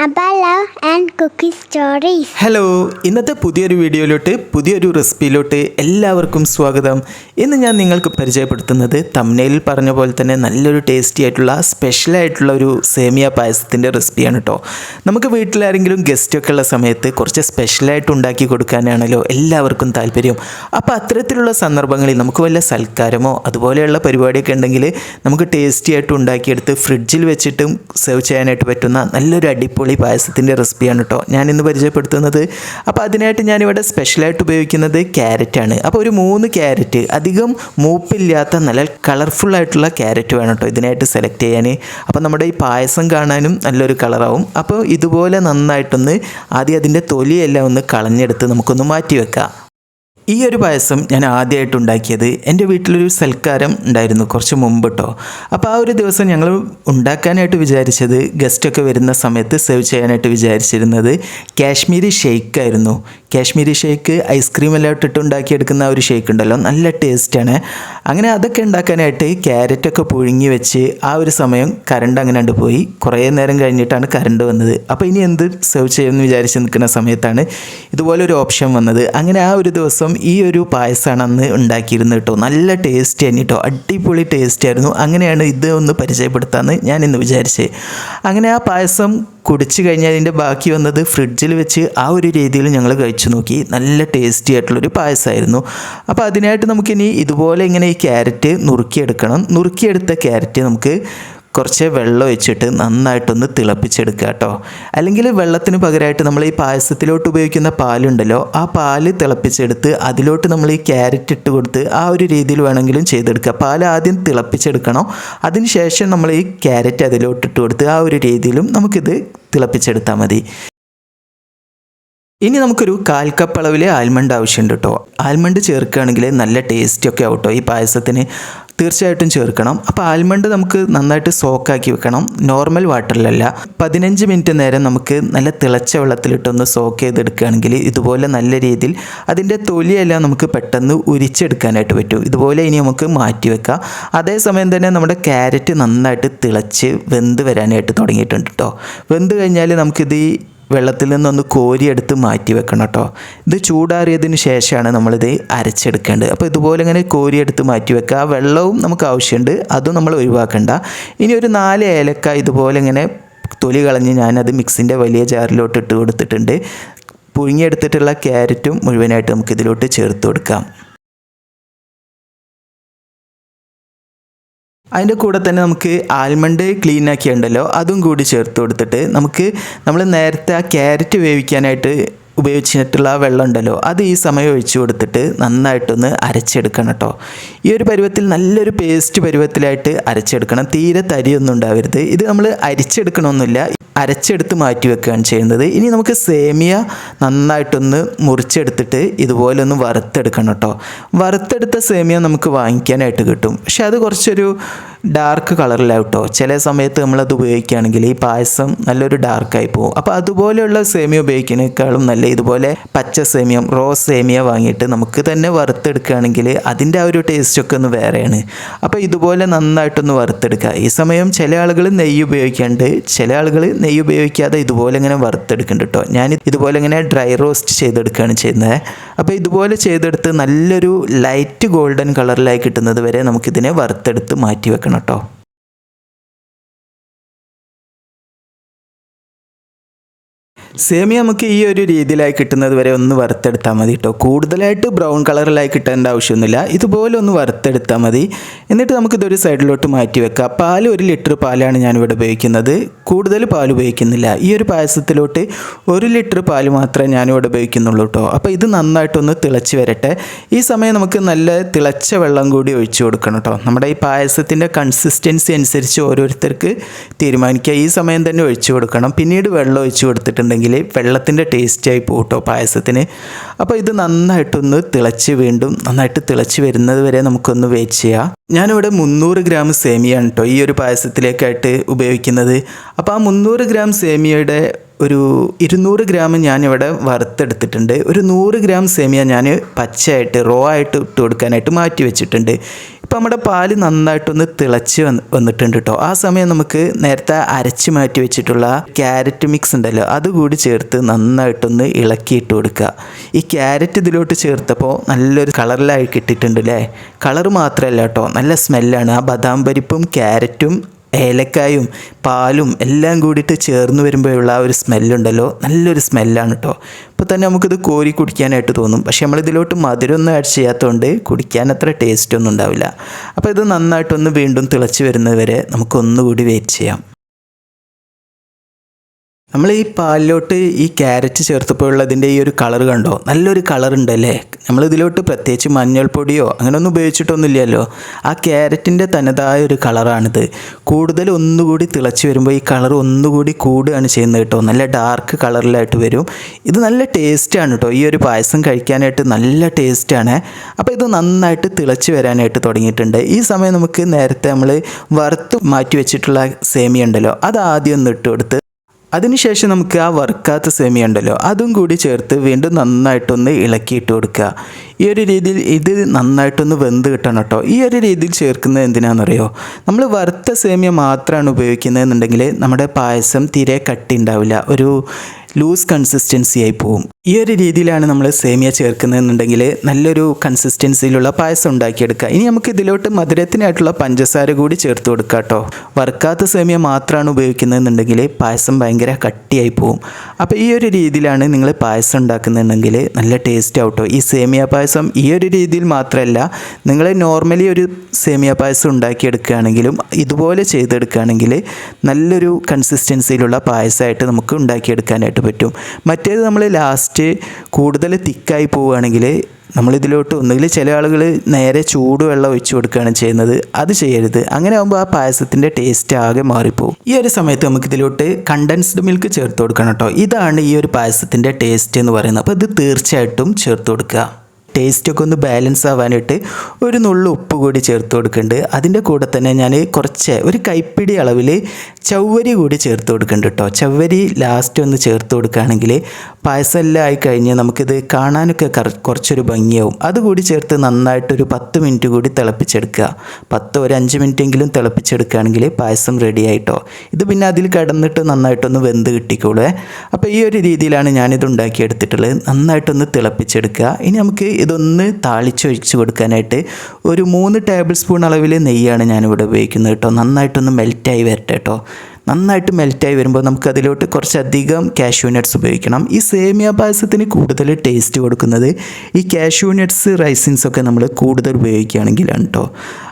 Abba love and cookie stories. Hello, ഇന്നത്തെ പുതിയൊരു വീഡിയോയിലോട്ട് പുതിയൊരു റെസിപ്പിയിലോട്ട് എല്ലാവർക്കും സ്വാഗതം. ഇന്ന് ഞാൻ നിങ്ങൾക്ക് പരിചയപ്പെടുത്തുന്നത് തംബ്നെയിലിൽ പറഞ്ഞ പോലെ തന്നെ നല്ലൊരു ടേസ്റ്റി ആയിട്ടുള്ള സ്പെഷ്യലായിട്ടുള്ള ഒരു സേമിയ പായസത്തിൻ്റെ റെസിപ്പിയാണ് കേട്ടോ. നമുക്ക് വീട്ടിലാരെങ്കിലും ഗസ്റ്റൊക്കെ ഉള്ള സമയത്ത് കുറച്ച് സ്പെഷ്യലായിട്ട് ഉണ്ടാക്കി കൊടുക്കാനാണല്ലോ എല്ലാവർക്കും താല്പര്യം. അപ്പോൾ അത്തരത്തിലുള്ള സന്ദർഭങ്ങളിൽ നമുക്ക് വല്ല സൽക്കാരമോ അതുപോലെയുള്ള പരിപാടിയൊക്കെ ഉണ്ടെങ്കിൽ നമുക്ക് ടേസ്റ്റി ആയിട്ട് ഉണ്ടാക്കിയെടുത്ത് ഫ്രിഡ്ജിൽ വെച്ചിട്ടും സെർവ് ചെയ്യാനായിട്ട് പറ്റുന്ന നല്ലൊരു അടിപൊളി പായസത്തിൻ്റെ റെസിപ്പിയാണ് കേട്ടോ ഞാനിന്ന് പരിചയപ്പെടുത്തുന്നത്. അപ്പോൾ അതിനായിട്ട് ഞാനിവിടെ സ്പെഷ്യലായിട്ട് ഉപയോഗിക്കുന്നത് ക്യാരറ്റാണ്. അപ്പോൾ ഒരു 3 ക്യാരറ്റ്, അധികം മൂപ്പില്ലാത്ത നല്ല കളർഫുള്ളായിട്ടുള്ള ക്യാരറ്റ് വേണം കേട്ടോ ഇതിനായിട്ട് സെലക്ട് ചെയ്യാൻ. അപ്പോൾ നമ്മുടെ ഈ പായസം കാണാനും നല്ലൊരു കളറാവും. അപ്പോൾ ഇതുപോലെ നന്നായിട്ടൊന്ന് ആദ്യം അതിൻ്റെ തൊലിയെല്ലാം ഒന്ന് കളഞ്ഞെടുത്ത് നമുക്കൊന്ന് മാറ്റി വെക്കാം. ഈ ഒരു പായസം ഞാൻ ആദ്യമായിട്ട് ഉണ്ടാക്കിയത് എൻ്റെ വീട്ടിലൊരു സൽക്കാരം ഉണ്ടായിരുന്നു കുറച്ച് മുമ്പ് കേട്ടോ. അപ്പോൾ ആ ഒരു ദിവസം ഞങ്ങൾ ഉണ്ടാക്കാനായിട്ട് വിചാരിച്ചത്, ഗസ്റ്റൊക്കെ വരുന്ന സമയത്ത് സെർവ് ചെയ്യാനായിട്ട് വിചാരിച്ചിരുന്നത് കാശ്മീരി ഷേക്കായിരുന്നു. കാശ്മീരി ഷേക്ക് ഐസ്ക്രീമെല്ലാം ഇട്ടിട്ട് ഉണ്ടാക്കിയെടുക്കുന്ന ആ ഒരു ഷേക്ക് ഉണ്ടല്ലോ, നല്ല ടേസ്റ്റാണ്. അങ്ങനെ അതൊക്കെ ഉണ്ടാക്കാനായിട്ട് ക്യാരറ്റൊക്കെ പുഴുങ്ങി വെച്ച് ആ ഒരു സമയം കറണ്ട് അങ്ങനെ പോയി. കുറേ നേരം കഴിഞ്ഞിട്ടാണ് കറണ്ട് വന്നത്. അപ്പോൾ ഇനി എന്ത് സെർവ് ചെയ്യുമെന്ന് വിചാരിച്ച് നിൽക്കുന്ന സമയത്താണ് ഇതുപോലൊരു ഓപ്ഷൻ വന്നത്. അങ്ങനെ ആ ഒരു ദിവസം ഈ ഒരു പായസമാണ് അന്ന് ഉണ്ടാക്കിയിരുന്നത് കേട്ടോ. നല്ല ടേസ്റ്റ് ആയിരുന്നു കേട്ടോ, അടിപൊളി ടേസ്റ്റ് ആയിരുന്നു. അങ്ങനെയാണ് ഇത് ഒന്ന് പരിചയപ്പെടുത്താമെന്ന് ഞാൻ ഇന്ന് വിചാരിച്ചത്. അങ്ങനെ ആ പായസം കുടിച്ച് കഴിഞ്ഞാൽ അതിൻ്റെ ബാക്കി വന്നത് ഫ്രിഡ്ജിൽ വെച്ച് ആ ഒരു രീതിയിൽ ഞങ്ങൾ കഴിച്ചു നോക്കി. നല്ല ടേസ്റ്റി ആയിട്ടുള്ളൊരു പായസമായിരുന്നു. അപ്പോൾ അതിനായിട്ട് നമുക്കിനി ഇതുപോലെ ഇങ്ങനെ ഈ ക്യാരറ്റ് നുറുക്കിയെടുക്കണം. നുറുക്കിയെടുത്ത ക്യാരറ്റ് നമുക്ക് കുറച്ച് വെള്ളം ഒഴിച്ചിട്ട് നന്നായിട്ടൊന്ന് തിളപ്പിച്ചെടുക്കുക കേട്ടോ. അല്ലെങ്കിൽ വെള്ളത്തിന് പകരമായിട്ട് നമ്മൾ ഈ പായസത്തിലോട്ട് ഉപയോഗിക്കുന്ന പാലുണ്ടല്ലോ, ആ പാല് തിളപ്പിച്ചെടുത്ത് അതിലോട്ട് നമ്മൾ ഈ ക്യാരറ്റ് ഇട്ട് കൊടുത്ത് ആ ഒരു രീതിയിൽ വേണമെങ്കിലും ചെയ്തെടുക്കുക. പാൽ ആദ്യം തിളപ്പിച്ചെടുക്കണം, അതിന് ശേഷം നമ്മൾ ഈ ക്യാരറ്റ് അതിലോട്ട് ഇട്ട് കൊടുത്ത് ആ ഒരു രീതിയിലും നമുക്കിത് തിളപ്പിച്ചെടുത്താൽ മതി. ഇനി നമുക്കൊരു 1/4 കപ്പ് അളവിൽ ആൽമണ്ട് ആവശ്യമുണ്ട് കേട്ടോ. ആൽമണ്ട് ചേർക്കുകയാണെങ്കിൽ നല്ല ടേസ്റ്റൊക്കെ ആവും കേട്ടോ ഈ പായസത്തിന്. തീർച്ചയായിട്ടും ചേർക്കണം. അപ്പോൾ ആൽമണ്ട് നമുക്ക് നന്നായിട്ട് സോക്കാക്കി വെക്കണം, നോർമൽ വാട്ടറിലല്ല. 15 മിനിറ്റ് നേരം നമുക്ക് നല്ല തിളച്ച വെള്ളത്തിലിട്ടൊന്ന് സോക്ക് ചെയ്തെടുക്കുകയാണെങ്കിൽ ഇതുപോലെ നല്ല രീതിയിൽ അതിൻ്റെ തൊലിയെല്ലാം നമുക്ക് പെട്ടെന്ന് ഉരിച്ചെടുക്കാനായിട്ട് പറ്റും. ഇതുപോലെ ഇനി നമുക്ക് മാറ്റി വെക്കാം. അതേസമയം തന്നെ നമ്മുടെ ക്യാരറ്റ് നന്നായിട്ട് തിളച്ച് വെന്ത് വരാനായിട്ട് തുടങ്ങിയിട്ടുണ്ട് കേട്ടോ. വെന്ത് കഴിഞ്ഞാൽ നമുക്കിത് ഈ വെള്ളത്തിൽ നിന്നൊന്ന് കോരിയെടുത്ത് മാറ്റി വെക്കണം കേട്ടോ. ഇത് ചൂടാറിയതിന് ശേഷമാണ് നമ്മളിത് അരച്ചെടുക്കേണ്ടത്. അപ്പോൾ ഇതുപോലെ ഇങ്ങനെ കോരിയെടുത്ത് മാറ്റി വെക്കുക. ആ വെള്ളവും നമുക്ക് ആവശ്യമുണ്ട്, അതും നമ്മൾ ഒഴിവാക്കണ്ട. ഇനി ഒരു 4 ഏലക്ക ഇതുപോലെ ഇങ്ങനെ തൊലി കളഞ്ഞ് ഞാനത് മിക്സിൻ്റെ വലിയ ജാറിലോട്ട് ഇട്ട് കൊടുത്തിട്ടുണ്ട്. പുഴുങ്ങിയെടുത്തിട്ടുള്ള ക്യാരറ്റും മുഴുവനായിട്ട് നമുക്കിതിലോട്ട് ചേർത്ത് കൊടുക്കാം. അതിൻ്റെ കൂടെ തന്നെ നമുക്ക് ആൽമണ്ട് ക്ലീൻ ആക്കിയുണ്ടല്ലോ, അതും കൂടി ചേർത്ത് കൊടുത്തിട്ട് നമ്മൾ നേരത്തെ ആ ക്യാരറ്റ് വേവിക്കാനായിട്ട് ഉപയോഗിച്ചിട്ടുള്ള ആ വെള്ളം ഉണ്ടല്ലോ, അത് ഈ സമയം ഒഴിച്ചു കൊടുത്തിട്ട് നന്നായിട്ടൊന്ന് അരച്ചെടുക്കണം കേട്ടോ. ഈ ഒരു പരുവത്തിൽ നല്ലൊരു പേസ്റ്റ് പരുവത്തിലായിട്ട് അരച്ചെടുക്കണം. തീരെ തരിയൊന്നും ഉണ്ടാവരുത്. ഇത് നമ്മൾ അരിച്ചെടുക്കണമെന്നില്ല, അരച്ചെടുത്ത് മാറ്റി വെക്കുകയാണ് ചെയ്യുന്നത്. ഇനി നമുക്ക് സേമിയ നന്നായിട്ടൊന്ന് മുറിച്ചെടുത്തിട്ട് ഇതുപോലെ ഒന്ന് വറുത്തെടുക്കണം കേട്ടോ. വറുത്തെടുത്ത സേമിയ നമുക്ക് വാങ്ങിക്കാനായിട്ട് കിട്ടും, പക്ഷെ അത് കുറച്ചൊരു ഡാർക്ക് കളറിലാവും കേട്ടോ. ചില സമയത്ത് നമ്മളത് ഉപയോഗിക്കുകയാണെങ്കിൽ ഈ പായസം നല്ലൊരു ഡാർക്കായി പോകും. അപ്പോൾ അതുപോലെയുള്ള സേമിയ ഉപയോഗിക്കുന്നതിനേക്കാളും നല്ല ഇതുപോലെ പച്ച സേമിയ, റോ സേമിയ വാങ്ങിയിട്ട് നമുക്ക് തന്നെ വറുത്തെടുക്കുകയാണെങ്കിൽ അതിൻ്റെ ആ ഒരു ടേസ്റ്റൊക്കെ ഒന്ന് വേറെയാണ്. അപ്പോൾ ഇതുപോലെ നന്നായിട്ടൊന്ന് വറുത്തെടുക്കുക. ഈ സമയം ചില ആളുകൾ നെയ്യ് ഉപയോഗിക്കാണ്ട്, ചില ആളുകൾ നെയ്യ് ഉപയോഗിക്കാതെ ഇതുപോലെ ഇങ്ങനെ വറുത്തെടുക്കുന്നുണ്ട് കേട്ടോ. ഞാൻ ഇതുപോലെ ഇങ്ങനെ ഡ്രൈ റോസ്റ്റ് ചെയ്തെടുക്കുകയാണ് ചെയ്യുന്നത്. അപ്പോൾ ഇതുപോലെ ചെയ്തെടുത്ത് നല്ലൊരു ലൈറ്റ് ഗോൾഡൻ കളറിലായി കിട്ടുന്നത് വരെ നമുക്കിതിനെ വറുത്തെടുത്ത് മാറ്റി വെക്കണം കേട്ടോ. സേമിയ നമുക്ക് ഈ ഒരു രീതിയിലായി കിട്ടുന്നത് വരെ ഒന്ന് വറുത്തെടുത്താൽ മതി കേട്ടോ. കൂടുതലായിട്ട് ബ്രൗൺ കളറിലായി കിട്ടേണ്ട ആവശ്യമൊന്നുമില്ല, ഇതുപോലെ ഒന്ന് വറുത്തെടുത്താൽ മതി. എന്നിട്ട് നമുക്കിതൊരു സൈഡിലോട്ട് മാറ്റി വെക്കാം. പാൽ 1 ലിറ്റർ പാലാണ് ഞാനിവിടെ ഉപയോഗിക്കുന്നത്, കൂടുതൽ പാൽ ഉപയോഗിക്കുന്നില്ല. ഈ ഒരു പായസത്തിലോട്ട് 1 ലിറ്റർ പാൽ മാത്രമേ ഞാനിവിടെ ഉപയോഗിക്കുന്നുള്ളൂ കേട്ടോ. അപ്പോൾ ഇത് നന്നായിട്ടൊന്ന് തിളച്ച് വരട്ടെ. ഈ സമയം നമുക്ക് നല്ല തിളച്ച വെള്ളം കൂടി ഒഴിച്ചു കൊടുക്കണം കേട്ടോ. നമ്മുടെ ഈ പായസത്തിൻ്റെ കൺസിസ്റ്റൻസി അനുസരിച്ച് ഓരോരുത്തർക്ക് തീരുമാനിക്കുക. ഈ സമയം തന്നെ ഒഴിച്ചു കൊടുക്കണം. പിന്നീട് വെള്ളം ഒഴിച്ചു കൊടുത്തിട്ടുണ്ടെങ്കിൽ വെള്ളത്തിൻ്റെ ടേസ്റ്റായി പോട്ടോ പായസത്തിന്. അപ്പോൾ ഇത് നന്നായിട്ടൊന്ന് തിളച്ച് വീണ്ടും നന്നായിട്ട് തിളച്ച് വരുന്നത് വരെ നമുക്കൊന്ന് വെയിറ്റ് ചെയ്യാം. ഞാനിവിടെ 300 ഗ്രാം സേമിയാണ് കേട്ടോ ഈ ഒരു പായസത്തിലേക്കായിട്ട് ഉപയോഗിക്കുന്നത്. അപ്പോൾ ആ 300 ഗ്രാം സേമിയയുടെ ഒരു 200 ഗ്രാം ഞാനിവിടെ വറുത്തെടുത്തിട്ടുണ്ട്. ഒരു 100 ഗ്രാം സേമിയ ഞാൻ പച്ചയായിട്ട് റോ ആയിട്ട് ഇട്ട് കൊടുക്കാനായിട്ട് മാറ്റി വെച്ചിട്ടുണ്ട്. ഇപ്പോൾ നമ്മുടെ പാല് നന്നായിട്ടൊന്ന് തിളച്ച് വന്നിട്ടുണ്ട് കേട്ടോ. ആ സമയം നമുക്ക് നേരത്തെ അരച്ച് മാറ്റി വെച്ചിട്ടുള്ള ക്യാരറ്റ് മിക്സ് ഉണ്ടല്ലോ അതുകൂടി ചേർത്ത് നന്നായിട്ടൊന്ന് ഇളക്കിയിട്ട് കൊടുക്കുക. ഈ ക്യാരറ്റ് ഇതിലോട്ട് ചേർത്തപ്പോൾ നല്ലൊരു കളറിലായി കിട്ടിയിട്ടുണ്ട് അല്ലേ. കളർ മാത്രമല്ല കേട്ടോ, നല്ല സ്മെല്ലാണ്. ആ ബദാം പരിപ്പും ക്യാരറ്റും ഏലക്കായും പാലും എല്ലാം കൂടിയിട്ട് ചേർന്ന് വരുമ്പോഴുള്ള ആ ഒരു സ്മെല്ലുണ്ടല്ലോ, നല്ലൊരു സ്മെല്ലാണ് കേട്ടോ. ഇപ്പോൾ തന്നെ നമുക്കിത് കോരി കുടിക്കാനായിട്ട് തോന്നും. പക്ഷേ നമ്മളിതിലോട്ട് മധുരമൊന്നും ആഡ് ചെയ്യാത്തതുകൊണ്ട് കുടിക്കാൻ അത്ര ടേസ്റ്റ് ഒന്നും ഉണ്ടാവില്ല. അപ്പോൾ ഇത് നന്നായിട്ടൊന്ന് വീണ്ടും തിളച്ച് വരുന്നത് വരെ നമുക്കൊന്നുകൂടി വെയിറ്റ് ചെയ്യാം. നമ്മൾ ഈ പാലിലോട്ട് ഈ ക്യാരറ്റ് ചേർത്തപ്പോഴുള്ളതിൻ്റെ ഈ ഒരു കളർ കണ്ടോ, നല്ലൊരു കളർ ഉണ്ടല്ലേ. നമ്മളിതിലോട്ട് പ്രത്യേകിച്ച് മഞ്ഞൾപ്പൊടിയോ അങ്ങനെയൊന്നും ഉപയോഗിച്ചിട്ടൊന്നുമില്ലല്ലോ. ആ ക്യാരറ്റിൻ്റെ തനതായ ഒരു കളറാണിത്. കൂടുതൽ ഒന്നുകൂടി തിളച്ച് വരുമ്പോൾ ഈ കളർ ഒന്നുകൂടി കൂടുകയാണ് ചെയ്യുന്നത് കേട്ടോ. നല്ല ഡാർക്ക് കളറിലായിട്ട് വരും. ഇത് നല്ല ടേസ്റ്റാണ് കേട്ടോ. ഈ ഒരു പായസം കഴിക്കാനായിട്ട് നല്ല ടേസ്റ്റാണ്. അപ്പോൾ ഇത് നന്നായിട്ട് തിളച്ച് വരാനായിട്ട് തുടങ്ങിയിട്ടുണ്ട്. ഈ സമയം നമുക്ക് നേരത്തെ നമ്മൾ വറുത്ത് മാറ്റി വെച്ചിട്ടുള്ള സേമിയ ഉണ്ടല്ലോ അത് ആദ്യം ഒന്ന് ഇട്ട് കൊടുത്ത് അതിനുശേഷം നമുക്ക് ആ വറുക്കാത്ത സേമിയ ഉണ്ടല്ലോ അതും കൂടി ചേർത്ത് വീണ്ടും നന്നായിട്ടൊന്ന് ഇളക്കിയിട്ട് കൊടുക്കുക. ഈ ഒരു രീതിയിൽ ഇത് നന്നായിട്ടൊന്ന് വെന്ത് കിട്ടണം കേട്ടോ. ഈ ഒരു രീതിയിൽ ചേർക്കുന്നത് എന്തിനാണെന്നറിയോ, നമ്മൾ വറുത്ത സേമിയ മാത്രമാണ് ഉപയോഗിക്കുന്നതെന്നുണ്ടെങ്കിൽ നമ്മുടെ പായസം തീരെ കട്ടി ഉണ്ടാവില്ല, ഒരു ലൂസ് കൺസിസ്റ്റൻസി ആയി പോവും. ഈ ഒരു രീതിയിലാണ് നമ്മൾ സേമിയ ചേർക്കുന്നതെന്നുണ്ടെങ്കിൽ നല്ലൊരു കൺസിസ്റ്റൻസിയിലുള്ള പായസം ഉണ്ടാക്കിയെടുക്കുക. ഇനി നമുക്ക് ഇതിലോട്ട് മധുരത്തിനായിട്ടുള്ള പഞ്ചസാര കൂടി ചേർത്ത് കൊടുക്കുക കേട്ടോ. വറുക്കാത്ത സേമിയ മാത്രമാണ് ഉപയോഗിക്കുന്നതെന്നുണ്ടെങ്കിൽ പായസം ഭയങ്കര കട്ടിയായി പോവും. അപ്പോൾ ഈ ഒരു രീതിയിലാണ് നിങ്ങൾ പായസം ഉണ്ടാക്കുന്നതെന്നുണ്ടെങ്കിൽ നല്ല ടേസ്റ്റ് ആവട്ടോ. ഈ സേമിയ പായസം ഈ ഒരു രീതിയിൽ മാത്രമല്ല, നിങ്ങൾ നോർമലി ഒരു സേമിയ പായസം ഉണ്ടാക്കിയെടുക്കുകയാണെങ്കിലും ഇതുപോലെ ചെയ്തെടുക്കുകയാണെങ്കിൽ നല്ലൊരു കൺസിസ്റ്റൻസിയിലുള്ള പായസമായിട്ട് നമുക്ക് ഉണ്ടാക്കിയെടുക്കാനായിട്ട് പറ്റും. മറ്റേത് നമ്മൾ ലാസ്റ്റ് കൂടുതൽ തിക്കായി പോവുകയാണെങ്കിൽ നമ്മളിതിലോട്ട് ഒന്നുകിൽ ചില ആളുകൾ നേരെ ചൂടുവെള്ളം ഒഴിച്ചു കൊടുക്കുകയാണ് ചെയ്യുന്നത്. അത് ചെയ്യരുത്. അങ്ങനെ ആകുമ്പോൾ ആ പായസത്തിൻ്റെ ടേസ്റ്റ് ആകെ മാറിപ്പോവും. ഈ ഒരു സമയത്ത് നമുക്കിതിലോട്ട് കണ്ടൻസ്ഡ് മിൽക്ക് ചേർത്ത് കൊടുക്കണം കേട്ടോ. ഇതാണ് ഈ ഒരു പായസത്തിൻ്റെ ടേസ്റ്റ് എന്ന് പറയുന്നത്. അപ്പോൾ ഇത് തീർച്ചയായിട്ടും ചേർത്ത് കൊടുക്കുക. ടേസ്റ്റൊക്കെ ഒന്ന് ബാലൻസ് ആവാനായിട്ട് ഒരു നുള്ളു ഉപ്പ് കൂടി ചേർത്ത് കൊടുക്കുന്നുണ്ട്. അതിൻ്റെ കൂടെ തന്നെ ഞാൻ ഒരു കൈപ്പിടി അളവിൽ ചവ്വരി കൂടി ചേർത്ത് കൊടുക്കുന്നുണ്ട് കേട്ടോ. ചവ്വരി ലാസ്റ്റ് ഒന്ന് ചേർത്ത് കൊടുക്കുകയാണെങ്കിൽ പായസം എല്ലാം ആയി കഴിഞ്ഞ് നമുക്കിത് കാണാനൊക്കെ കുറച്ചൊരു ഭംഗിയാവും. അതുകൂടി ചേർത്ത് നന്നായിട്ടൊരു 10 മിനിറ്റ് കൂടി തിളപ്പിച്ചെടുക്കുക. 10 ഒരു 5 മിനിറ്റെങ്കിലും തിളപ്പിച്ചെടുക്കുകയാണെങ്കിൽ പായസം റെഡി ആയിട്ടോ. ഇത് പിന്നെ അതിൽ കിടന്നിട്ട് നന്നായിട്ടൊന്ന് വെന്ത് കിട്ടിക്കോളൂ. അപ്പോൾ ഈ ഒരു രീതിയിലാണ് ഞാനിത് ഉണ്ടാക്കിയെടുത്തിട്ടുള്ളത്. നന്നായിട്ടൊന്ന് തിളപ്പിച്ചെടുക്കുക. ഇനി നമുക്ക് ഇതൊന്ന് താളിച്ചൊഴിച്ച് കൊടുക്കാനായിട്ട് ഒരു 3 ടേബിൾ സ്പൂൺ അളവിൽ നെയ്യാണ് ഞാനിവിടെ ഉപയോഗിക്കുന്നത് കേട്ടോ. നന്നായിട്ടൊന്ന് മെൽറ്റായി വരട്ടെ കേട്ടോ. നന്നായിട്ട് മെൽറ്റായി വരുമ്പോൾ നമുക്കതിലോട്ട് കുറച്ചധികം കാഷ്യൂ നട്ട്സ് ഉപയോഗിക്കണം. ഈ സേമിയ പായസത്തിന് കൂടുതൽ ടേസ്റ്റ് കൊടുക്കുന്നത് ഈ കാഷ്യൂ നട്ട്സ് റൈസിൻസ് ഒക്കെ നമ്മൾ കൂടുതൽ ഉപയോഗിക്കുകയാണെങ്കിലാണ് കേട്ടോ.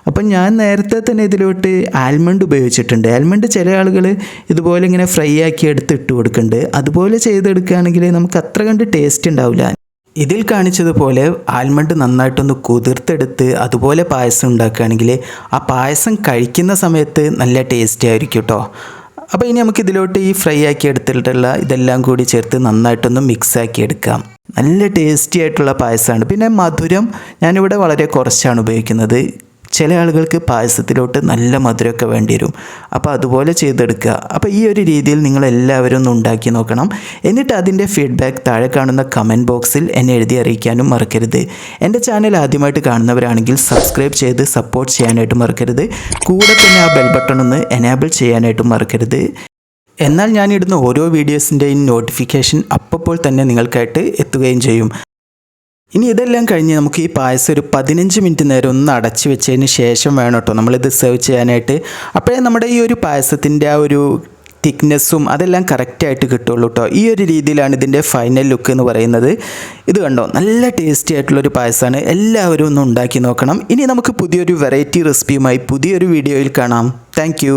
അപ്പം ഞാൻ നേരത്തെ തന്നെ ഇതിലോട്ട് ആൽമണ്ട് ഉപയോഗിച്ചിട്ടുണ്ട്. ആൽമണ്ട് ചില ആളുകൾ ഇതുപോലെ ഇങ്ങനെ ഫ്രൈ ആക്കി എടുത്ത് ഇട്ട് കൊടുക്കുന്നുണ്ട്. അതുപോലെ ചെയ്തെടുക്കുകയാണെങ്കിൽ നമുക്ക് അത്ര കണ്ട് ടേസ്റ്റ് ഉണ്ടാവില്ല. ഇതിൽ കാണിച്ചതുപോലെ ആൽമണ്ട് നന്നായിട്ടൊന്ന് കുതിർത്തെടുത്ത് അതുപോലെ പായസം ഉണ്ടാക്കുകയാണെങ്കിൽ ആ പായസം കഴിക്കുന്ന സമയത്ത് നല്ല ടേസ്റ്റി ആയിരിക്കും കേട്ടോ. അപ്പോൾ ഇനി നമുക്ക് ഇതിലോട്ട് ഈ ഫ്രൈ ആക്കി എടുത്തിട്ടുള്ള ഇതെല്ലാം കൂടി ചേർത്ത് നന്നായിട്ടൊന്ന് മിക്സ് ആക്കി എടുക്കാം. നല്ല ടേസ്റ്റി ആയിട്ടുള്ള പായസമാണ്. പിന്നെ മധുരം ഞാനിവിടെ വളരെ കുറച്ചാണ് ഉപയോഗിക്കുന്നത്. ചില ആളുകൾക്ക് പായസത്തിലോട്ട് നല്ല മധുരമൊക്കെ വേണ്ടി വരും. അപ്പോൾ അതുപോലെ ചെയ്തെടുക്കുക. അപ്പോൾ ഈ ഒരു രീതിയിൽ നിങ്ങളെല്ലാവരും ഒന്ന് ഉണ്ടാക്കി നോക്കണം. എന്നിട്ട് അതിൻ്റെ ഫീഡ്ബാക്ക് താഴെ കാണുന്ന കമൻറ്റ് ബോക്സിൽ എന്നെ എഴുതി അറിയിക്കാനും മറക്കരുത്. എൻ്റെ ചാനൽ ആദ്യമായിട്ട് കാണുന്നവരാണെങ്കിൽ സബ്സ്ക്രൈബ് ചെയ്ത് സപ്പോർട്ട് ചെയ്യാനായിട്ട് മറക്കരുത്. കൂടെ തന്നെ ആ ബെൽ ബട്ടൺ ഒന്ന് എനേബിൾ ചെയ്യാനായിട്ടും മറക്കരുത്. എന്നാൽ ഞാനിടുന്ന ഓരോ വീഡിയോസിൻ്റെയും നോട്ടിഫിക്കേഷൻ അപ്പോൾ തന്നെ നിങ്ങൾക്കായിട്ട് എത്തുകയും ചെയ്യും. ഇനി ഇതെല്ലാം കഴിഞ്ഞ് നമുക്ക് ഈ പായസം ഒരു 15 മിനിറ്റ് നേരം ഒന്ന് അടച്ചു വെച്ചതിന് ശേഷം വേണം കേട്ടോ നമ്മളിത് സെർവ് ചെയ്യാനായിട്ട്. അപ്പോഴേ നമ്മുടെ ഈ ഒരു പായസത്തിൻ്റെ ആ ഒരു തിക്നെസ്സും അതെല്ലാം കറക്റ്റായിട്ട് കിട്ടുള്ളൂ കേട്ടോ. ഈ ഒരു രീതിയിലാണ് ഇതിൻ്റെ ഫൈനൽ ലുക്ക് എന്ന് പറയുന്നത്. ഇത് കണ്ടോ, നല്ല ടേസ്റ്റി ആയിട്ടുള്ളൊരു പായസമാണ്. എല്ലാവരും ഒന്ന് ഉണ്ടാക്കി നോക്കണം. ഇനി നമുക്ക് പുതിയൊരു വെറൈറ്റി റെസിപ്പിയുമായി പുതിയൊരു വീഡിയോയിൽ കാണാം. താങ്ക്